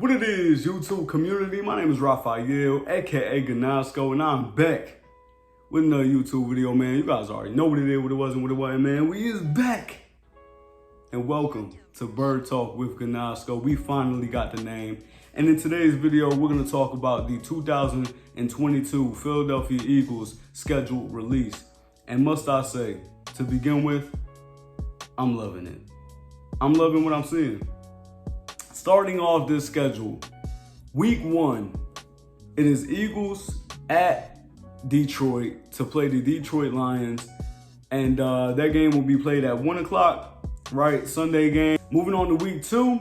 What it is, YouTube community? My name is Raphael, aka Ganasco, and I'm back with another YouTube video, man. You guys already know what it is, what it was, and what it wasn't, man. We is back. And welcome to Bird Talk with Ganasco. We finally got the name. And in today's video, we're going to talk about the 2022 Philadelphia Eagles schedule release. And must I say, to begin with, I'm loving it. I'm loving what I'm seeing. Starting off this schedule, week 1, it is Eagles at Detroit to play the Detroit Lions. And that game will be played at 1 o'clock, right? Sunday game. Moving on to week 2.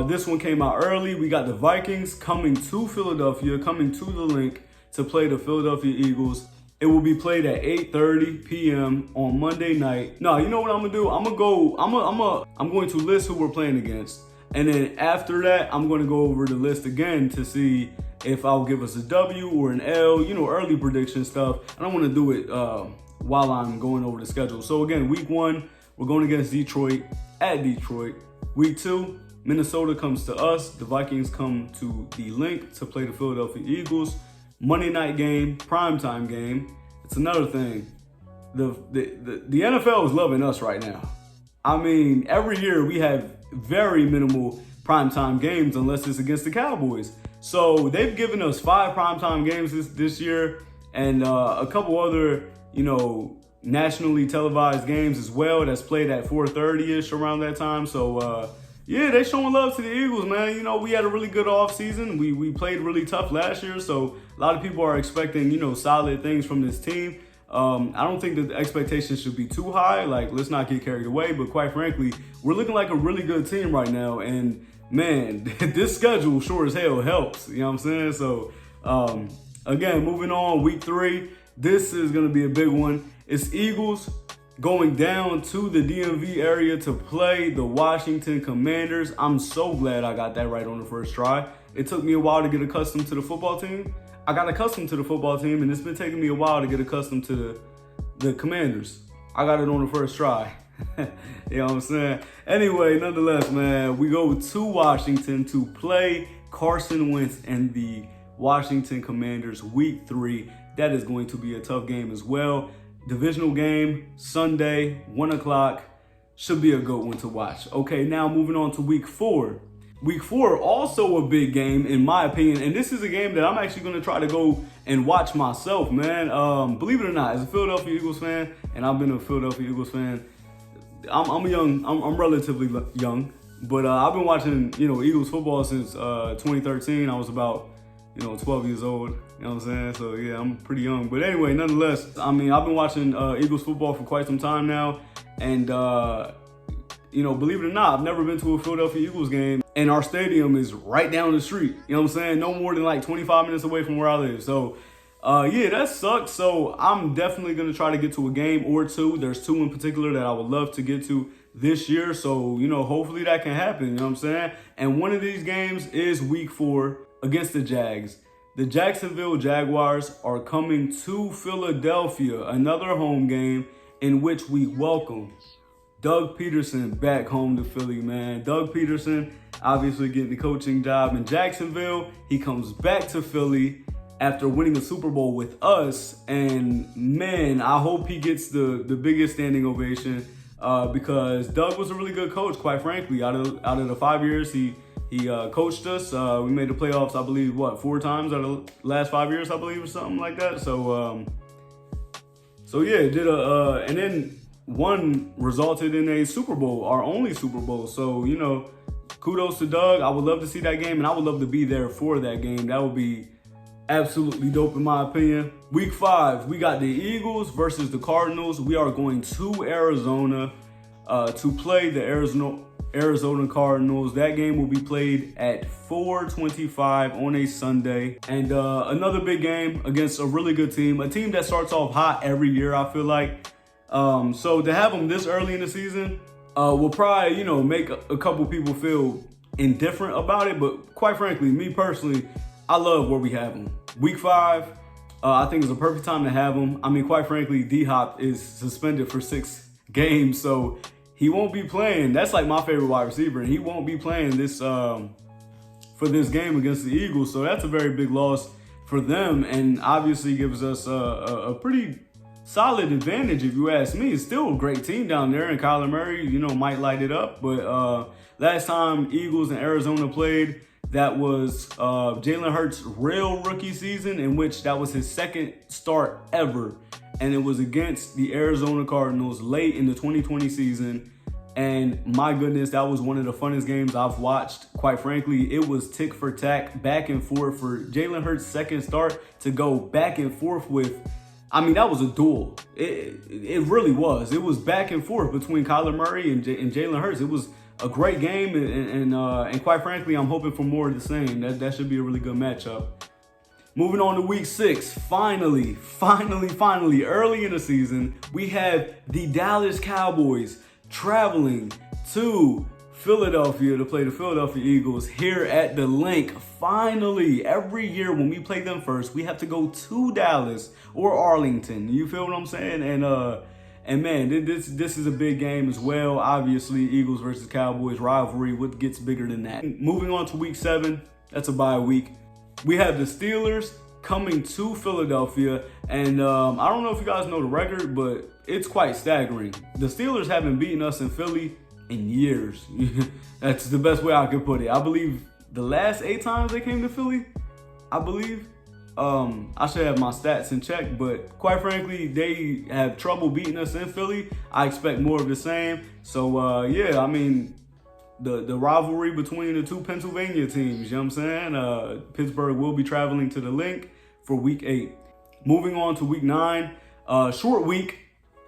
This one came out early. We got the Vikings coming to Philadelphia, coming to the link to play the Philadelphia Eagles. It will be played at 8:30 p.m. on Monday night. No, you know what I'm gonna do? I'm going to list who we're playing against. And then after that, I'm gonna go over the list again to see if I'll give us a W or an L, you know, early prediction stuff. I don't wanna do it while I'm going over the schedule. So again, week 1, we're going against Detroit at Detroit. Week 2, Minnesota comes to us. The Vikings come to the link to play the Philadelphia Eagles. Monday night game, primetime game. It's another thing. The NFL is loving us right now. I mean, every year we have very minimal primetime games unless it's against the Cowboys. So they've given us 5 primetime games this year and a couple other, you know, nationally televised games as well that's played at 4:30-ish around that time. So yeah, they showing love to the Eagles, man. You know, we had a really good offseason. We played really tough last year, so a lot of people are expecting, you know, solid things from this team. I don't think that the expectations should be too high. Like, let's not get carried away. But quite frankly, we're looking like a really good team right now. And, man, this schedule sure as hell helps. You know what I'm saying? So, again, moving on, week 3. This is going to be a big one. It's Eagles going down to the DMV area to play the Washington Commanders. I'm so glad I got that right on the first try. It took me a while to get accustomed to the football team. I got accustomed to the football team, and it's been taking me a while to get accustomed to the Commanders. I got it on the first try. You know what I'm saying? Anyway, nonetheless, man, we go to Washington to play Carson Wentz and the Washington Commanders week 3. That is going to be a tough game as well. Divisional game, Sunday, 1 o'clock. Should be a good one to watch. Okay, now moving on to week 4. Week 4, also a big game in my opinion. And this is a game that I'm actually going to try to go and watch myself, man. Believe it or not, as a Philadelphia Eagles fan, and I've been a Philadelphia Eagles fan, I'm relatively young. But I've been watching, you know, Eagles football since 2013. I was about, 12 years old, you know what I'm saying? So yeah, I'm pretty young. But anyway, nonetheless, I mean, I've been watching Eagles football for quite some time now. And, believe it or not, I've never been to a Philadelphia Eagles game. And our stadium is right down the street, you know what I'm saying? No more than like 25 minutes away from where I live. So, yeah, that sucks. So I'm definitely going to try to get to a game or two. There's 2 in particular that I would love to get to this year. So, hopefully that can happen, you know what I'm saying? And one of these games is week 4 against the Jags. The Jacksonville Jaguars are coming to Philadelphia, another home game in which we welcome Doug Peterson back home to Philly, man. Doug Peterson obviously getting the coaching job in Jacksonville. He comes back to Philly after winning a Super Bowl with us. And man, I hope he gets the biggest standing ovation because Doug was a really good coach, quite frankly. Out of the 5 years he coached us. We made the playoffs, I believe, 4 times out of the last 5 years, I believe, or something like that. So yeah, and then one resulted in a Super Bowl, our only Super Bowl. So, kudos to Doug. I would love to see that game, and I would love to be there for that game. That would be absolutely dope in my opinion. Week 5, we got the Eagles versus the Cardinals. We are going to Arizona to play the Arizona Cardinals. That game will be played at 4:25 on a Sunday. And another big game against a really good team, a team that starts off hot every year, I feel like. So to have them this early in the season will probably, make a couple people feel indifferent about it. But quite frankly, me personally, I love where we have them. Week 5, I think is a perfect time to have them. I mean, quite frankly, D-Hop is suspended for 6 games. So He won't be playing. That's like my favorite wide receiver, and he won't be playing this for this game against the Eagles. So that's a very big loss for them, and obviously gives us a pretty solid advantage, if you ask me. It's still a great team down there, and Kyler Murray, might light it up. But last time Eagles and Arizona played, that was Jalen Hurts' real rookie season, in which that was his second start ever. And it was against the Arizona Cardinals late in the 2020 season. And my goodness, that was one of the funnest games I've watched. Quite frankly, it was tick for tack, back and forth for Jalen Hurts' second start to go back and forth with. I mean, that was a duel. It really was. It was back and forth between Kyler Murray and Jalen Hurts. It was a great game, and quite frankly, I'm hoping for more of the same. That should be a really good matchup. Moving on to week 6, finally, early in the season, we have the Dallas Cowboys traveling to Philadelphia to play the Philadelphia Eagles here at the Link. Finally, every year when we play them first, we have to go to Dallas or Arlington. You feel what I'm saying? And man, this is a big game as well. Obviously, Eagles versus Cowboys rivalry. What gets bigger than that? Moving on to week 7, that's a bye week. We have the Steelers coming to Philadelphia, and I don't know if you guys know the record, but it's quite staggering. The Steelers haven't beaten us in Philly in years. That's the best way I could put it. I believe the last 8 times they came to Philly, I believe. I should have my stats in check, but quite frankly, they have trouble beating us in Philly. I expect more of the same. So yeah, I mean, the rivalry between the two Pennsylvania teams, you know what I'm saying? Pittsburgh will be traveling to the Link for week 8. Moving on to week 9, short week.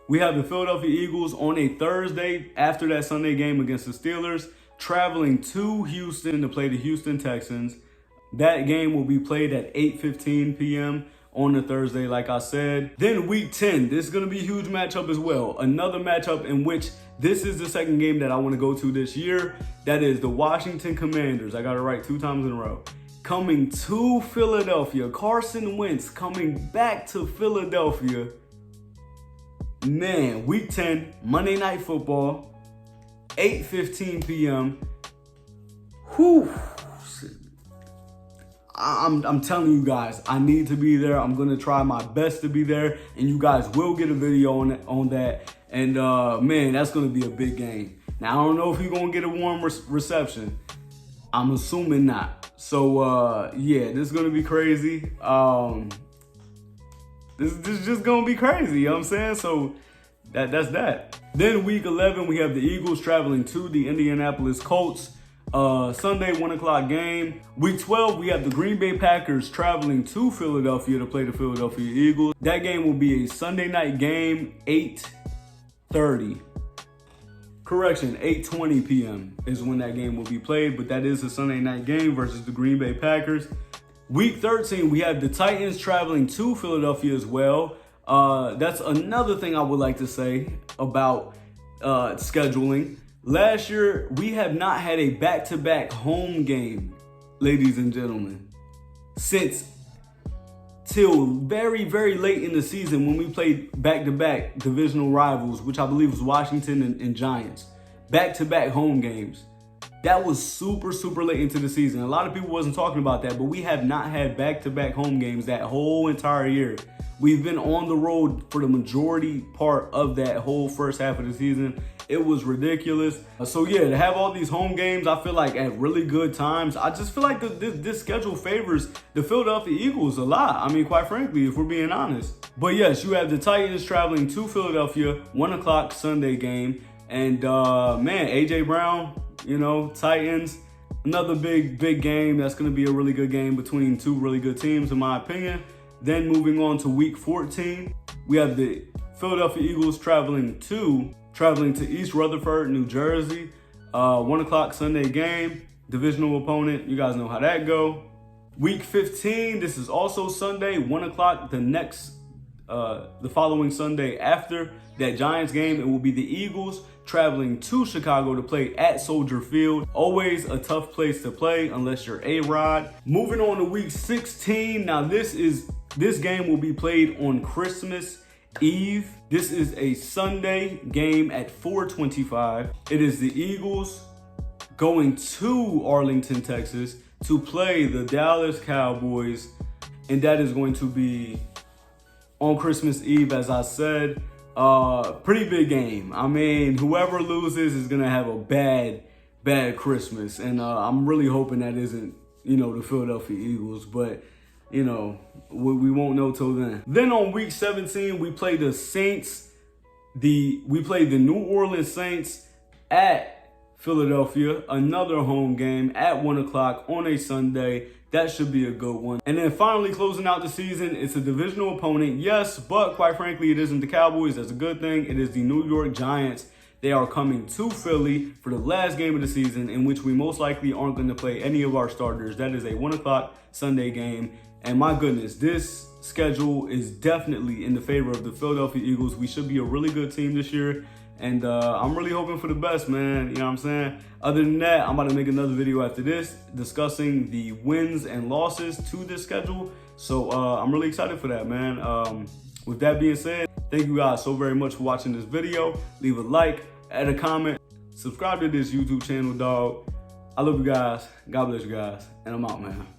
We have the Philadelphia Eagles on a Thursday after that Sunday game against the Steelers, traveling to Houston to play the Houston Texans. That game will be played at 8:15 p.m. on the Thursday, like I said. Then week 10, this is going to be a huge matchup as well. Another matchup in which this is the second game that I want to go to this year. That is the Washington Commanders. I got it right 2 times in a row. Coming to Philadelphia. Carson Wentz coming back to Philadelphia. Man, week 10, Monday Night Football, 8:15 p.m. Whew. I'm telling you guys, I need to be there. I'm going to try my best to be there, and you guys will get a video on that. And man, that's going to be a big game. Now, I don't know if you're going to get a warm reception. I'm assuming not. So yeah, this is going to be crazy. This is just going to be crazy, you know what I'm saying? So that's that. Then week 11, we have the Eagles traveling to the Indianapolis Colts. Sunday, 1 o'clock game. Week 12, we have the Green Bay Packers traveling to Philadelphia to play the Philadelphia Eagles. That game will be a Sunday night game, 8:30. Correction, 8:20 p.m. is when that game will be played, but that is a Sunday night game versus the Green Bay Packers. Week 13, we have the Titans traveling to Philadelphia as well. That's another thing I would like to say about scheduling. Last year, we have not had a back-to-back home game, ladies and gentlemen, since till very, very late in the season when we played back-to-back divisional rivals, which I believe was Washington and Giants. Back-to-back home games. That was super, super late into the season. A lot of people wasn't talking about that, but we have not had back-to-back home games that whole entire year. We've been on the road for the majority part of that whole first half of the season. It was ridiculous. So yeah, to have all these home games, I feel like at really good times. I just feel like this schedule favors the Philadelphia Eagles a lot. I mean, quite frankly, if we're being honest. But yes, you have the Titans traveling to Philadelphia, 1 o'clock Sunday game. And man, A.J. Brown, Titans, another big game. That's going to be a really good game between two really good teams, in my opinion. Then moving on to week 14, we have the Philadelphia Eagles traveling to East Rutherford, New Jersey. 1 o'clock Sunday game, divisional opponent. You guys know how that go. Week 15, this is also Sunday, 1 o'clock the following Sunday after that Giants game. It will be the Eagles traveling to Chicago to play at Soldier Field. Always a tough place to play unless you're A-Rod. Moving on to week 16. Now this game will be played on Christmas Eve. This is a Sunday game at 4:25. It is the Eagles going to Arlington, Texas to play the Dallas Cowboys, and that is going to be on Christmas Eve, as I said. Pretty big game. I mean, whoever loses is gonna have a bad Christmas, and I'm really hoping that isn't, the Philadelphia Eagles, but we won't know till then. Then on week 17, we play the Saints. We played the New Orleans Saints at Philadelphia, another home game at 1 o'clock on a Sunday. That should be a good one. And then finally closing out the season, it's a divisional opponent, yes, but quite frankly, it isn't the Cowboys. That's a good thing. It is the New York Giants. They are coming to Philly for the last game of the season, in which we most likely aren't going to play any of our starters. That is a 1 o'clock Sunday game. And my goodness, this schedule is definitely in the favor of the Philadelphia Eagles. We should be a really good team this year. And I'm really hoping for the best, man. You know what I'm saying? Other than that, I'm about to make another video after this discussing the wins and losses to this schedule. So I'm really excited for that, man. With that being said, thank you guys so very much for watching this video. Leave a like, add a comment, subscribe to this YouTube channel, dog. I love you guys. God bless you guys. And I'm out, man.